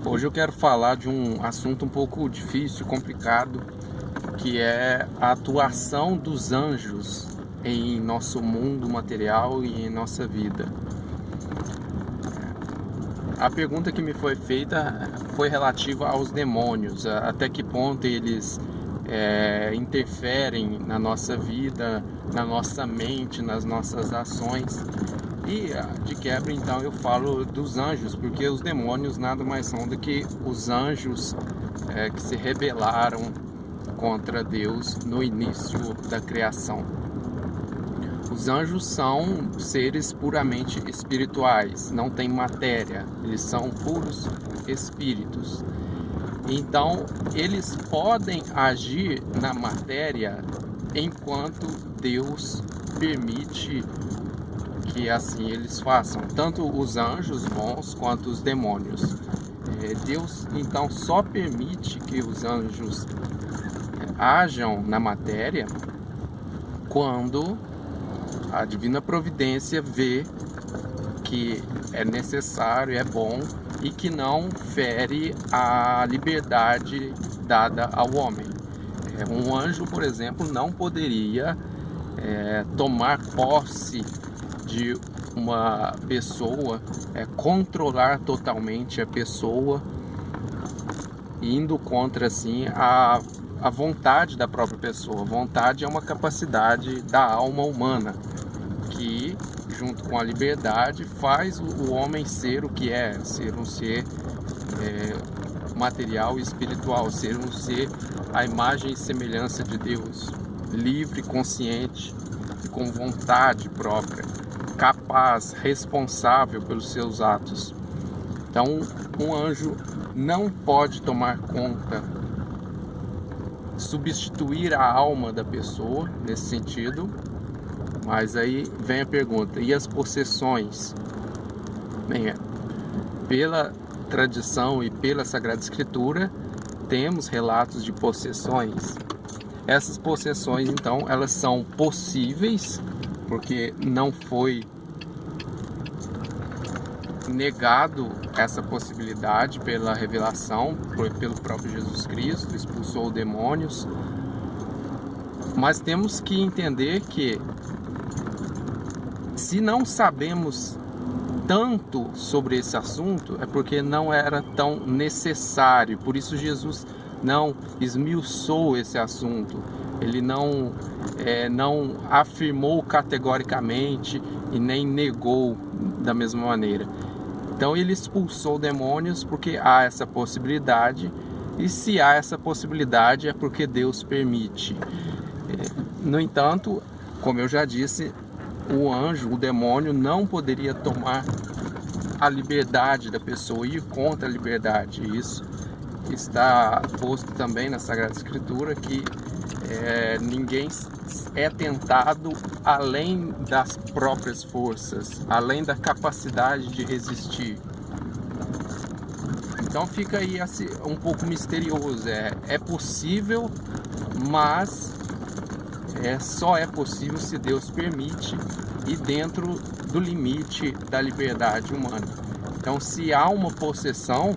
Hoje eu quero falar de um assunto um pouco difícil, complicado, que é a atuação dos anjos em nosso mundo material e em nossa vida. A pergunta que me foi feita foi relativa aos demônios, até que ponto eles interferem na nossa vida, na nossa mente, nas nossas ações. E de quebra, então, eu falo dos anjos, porque os demônios nada mais são do que os anjos que se rebelaram contra Deus no início da criação. Os anjos são seres puramente espirituais, não têm matéria, eles são puros espíritos. Então, eles podem agir na matéria enquanto Deus permite que assim eles façam, tanto os anjos bons quanto os demônios. Deus então só permite que os anjos ajam na matéria quando a divina providência vê que é necessário, é bom e que não fere a liberdade dada ao homem. Um anjo, por exemplo, não poderia tomar posse de uma pessoa, controlar totalmente a pessoa, indo contra assim a vontade da própria pessoa. Vontade é uma capacidade da alma humana que, junto com a liberdade, faz o homem ser o que é, ser um ser material e espiritual, ser um ser à imagem e semelhança de Deus, livre, consciente e com vontade própria, capaz, responsável pelos seus atos. Então, um anjo não pode tomar conta, substituir a alma da pessoa nesse sentido. Mas aí vem a pergunta: e as possessões? Bem, pela tradição e pela Sagrada Escritura, temos relatos de possessões. Essas possessões, então, elas são possíveis, porque não foi negado essa possibilidade pela revelação, pelo próprio Jesus Cristo, expulsou demônios. Mas temos que entender que, se não sabemos tanto sobre esse assunto, é porque não era tão necessário. Por isso Jesus não esmiuçou esse assunto. Ele não afirmou categoricamente e nem negou da mesma maneira. Então ele expulsou demônios porque há essa possibilidade, e se há essa possibilidade é porque Deus permite. No entanto, como eu já disse, o anjo, o demônio, não poderia tomar a liberdade da pessoa, ir contra a liberdade. Isso está posto também na Sagrada Escritura, que ninguém é tentado além das próprias forças, além da capacidade de resistir. Então fica aí assim, um pouco misterioso. É possível, mas só é possível se Deus permite e dentro do limite da liberdade humana. Então, se há uma possessão,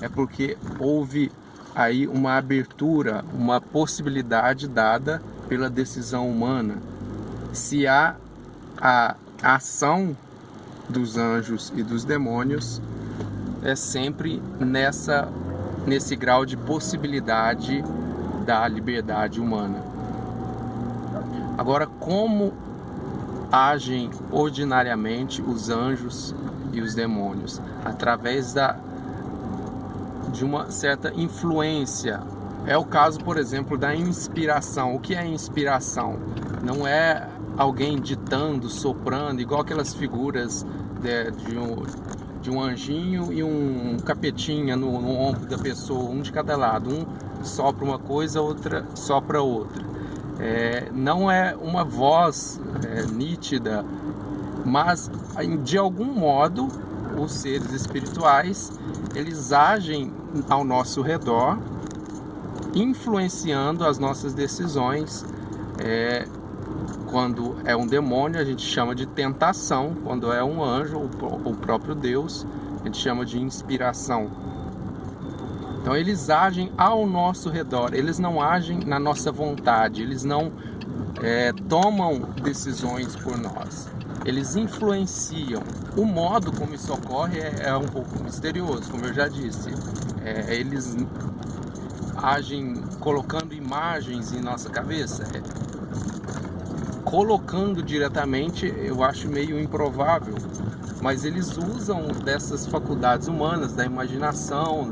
é porque houve aí uma abertura, uma possibilidade dada pela decisão humana. Se há a ação dos anjos e dos demônios, é sempre nesse grau de possibilidade da liberdade humana. Agora, como agem ordinariamente os anjos e os demônios? Através de uma certa influência. É o caso, por exemplo, da inspiração. O que é inspiração? Não é alguém ditando, soprando, igual aquelas figuras de um anjinho e um capetinha no ombro da pessoa, um de cada lado. Um sopra uma coisa, outra sopra outra. Não é uma voz nítida, mas de algum modo os seres espirituais, eles agem ao nosso redor, influenciando as nossas decisões. Quando é um demônio, a gente chama de tentação. Quando é um anjo, ou o próprio Deus, a gente chama de inspiração. Então eles agem ao nosso redor, eles não agem na nossa vontade, eles não tomam decisões por nós. Eles influenciam. O modo como isso ocorre é um pouco misterioso, como eu já disse. Eles agem colocando imagens em nossa cabeça. Colocando diretamente, eu acho meio improvável, mas eles usam dessas faculdades humanas, da imaginação,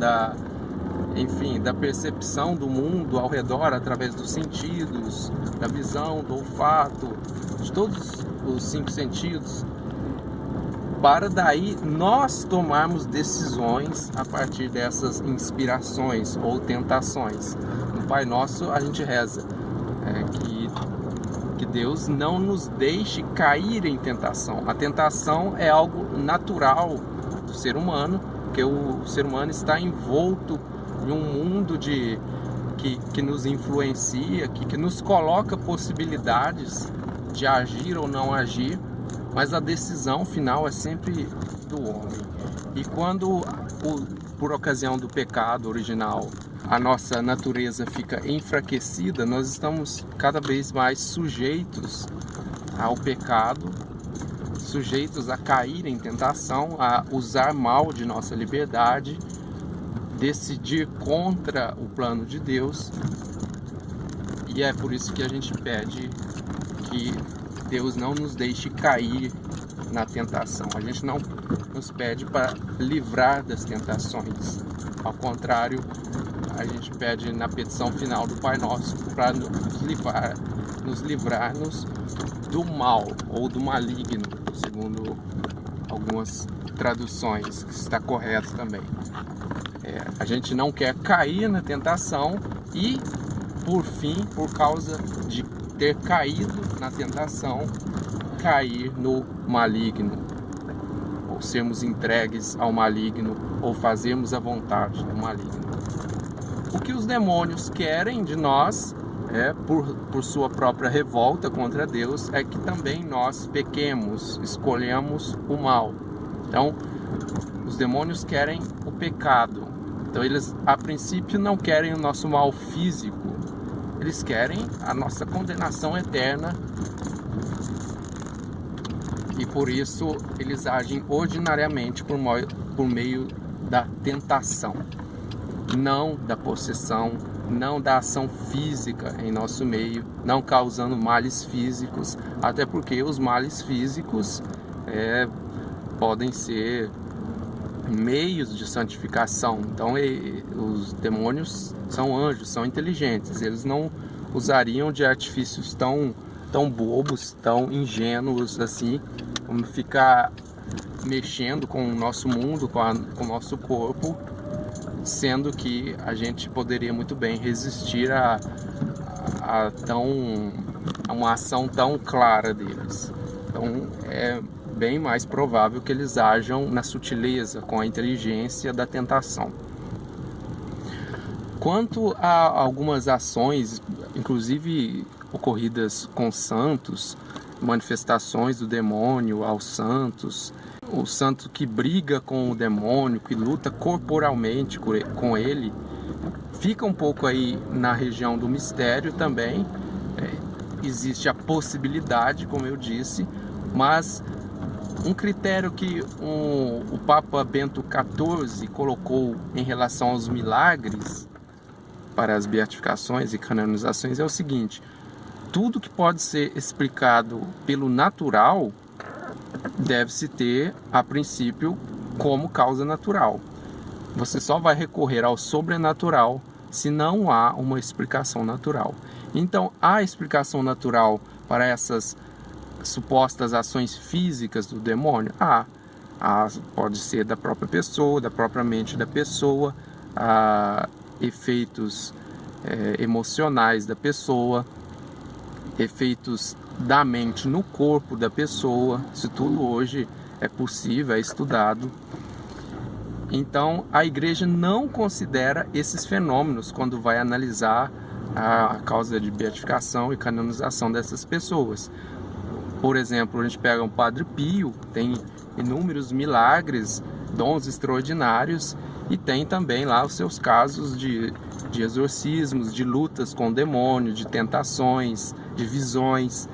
enfim, da percepção do mundo ao redor através dos sentidos, da visão, do olfato, de todos os 5 sentidos, para daí nós tomarmos decisões a partir dessas inspirações ou tentações. No Pai Nosso a gente reza que Deus não nos deixe cair em tentação. A tentação é algo natural do ser humano, porque o ser humano está envolto em um mundo que nos influencia, que nos coloca possibilidades de agir ou não agir, mas a decisão final é sempre do homem. E quando, por ocasião do pecado original, a nossa natureza fica enfraquecida, nós estamos cada vez mais sujeitos ao pecado, sujeitos a cair em tentação, a usar mal de nossa liberdade, decidir contra o plano de Deus. E é por isso que a gente pede que Deus não nos deixe cair na tentação. A gente não nos pede para livrar das tentações. Ao contrário, a gente pede na petição final do Pai Nosso para nos livrar-nos do mal ou do maligno, segundo algumas traduções, que está correto também. A gente não quer cair na tentação e, por fim, por causa de ter caído na tentação, cair no maligno, ou sermos entregues ao maligno, ou fazermos a vontade do maligno. O que os demônios querem de nós, por sua própria revolta contra Deus, é que também nós pequemos, escolhemos o mal. Então, os demônios querem o pecado. Então, eles, a princípio, não querem o nosso mal físico. Eles querem a nossa condenação eterna. E por isso, eles agem ordinariamente por meio da tentação. Não da possessão, não da ação física em nosso meio, não causando males físicos, até porque os males físicos podem ser meios de santificação. Então os demônios são anjos, são inteligentes, eles não usariam de artifícios tão bobos, tão ingênuos assim, como ficar mexendo com o nosso mundo, com o nosso corpo, sendo que a gente poderia muito bem resistir a uma ação tão clara deles. Então é bem mais provável que eles ajam na sutileza, com a inteligência da tentação. Quanto a algumas ações, inclusive ocorridas com santos, manifestações do demônio aos santos, o santo que briga com o demônio, que luta corporalmente com ele, fica um pouco aí na região do mistério também. Existe a possibilidade, como eu disse, mas um critério que o Papa Bento XIV colocou em relação aos milagres para as beatificações e canonizações é o seguinte: tudo que pode ser explicado pelo natural deve-se ter, a princípio, como causa natural. Você só vai recorrer ao sobrenatural se não há uma explicação natural. Então, a explicação natural para essas supostas ações físicas do demônio? Pode ser da própria pessoa, da própria mente da pessoa, efeitos emocionais da pessoa, efeitos da mente no corpo da pessoa. Isso tudo hoje é possível, é estudado. Então, a igreja não considera esses fenômenos quando vai analisar a causa de beatificação e canonização dessas pessoas. Por exemplo, a gente pega um Padre Pio, tem inúmeros milagres dons extraordinários e tem também lá os seus casos de exorcismos, de lutas com o demônio, de tentações, de visões.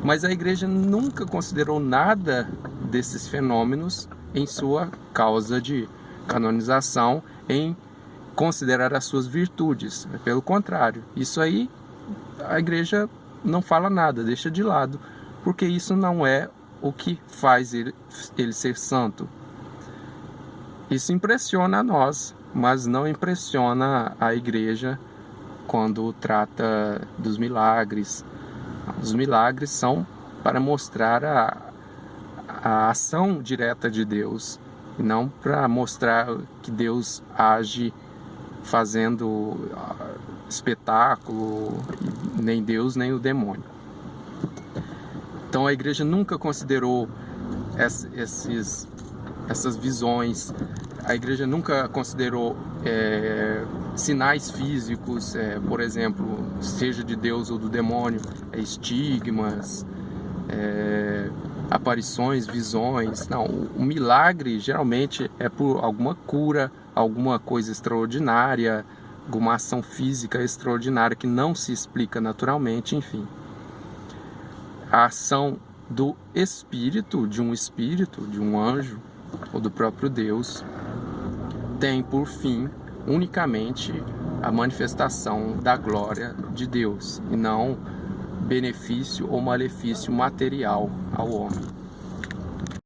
Mas a igreja nunca considerou nada desses fenômenos em sua causa de canonização, em considerar as suas virtudes. Pelo contrário, isso aí a igreja não fala nada, deixa de lado, porque isso não é o que faz ele ser santo. Isso impressiona a nós, mas não impressiona a igreja quando trata dos milagres. Os milagres são para mostrar a ação direta de Deus, e não para mostrar que Deus age fazendo espetáculo, nem Deus nem o demônio. Então a igreja nunca considerou essas visões, a igreja nunca considerou sinais físicos, por exemplo, seja de Deus ou do demônio, estigmas, aparições, visões. Não, o milagre geralmente é por alguma cura, alguma coisa extraordinária, alguma ação física extraordinária que não se explica naturalmente, enfim. A ação do espírito, de um anjo, ou do próprio Deus, tem por fim unicamente a manifestação da glória de Deus, e não benefício ou malefício material ao homem.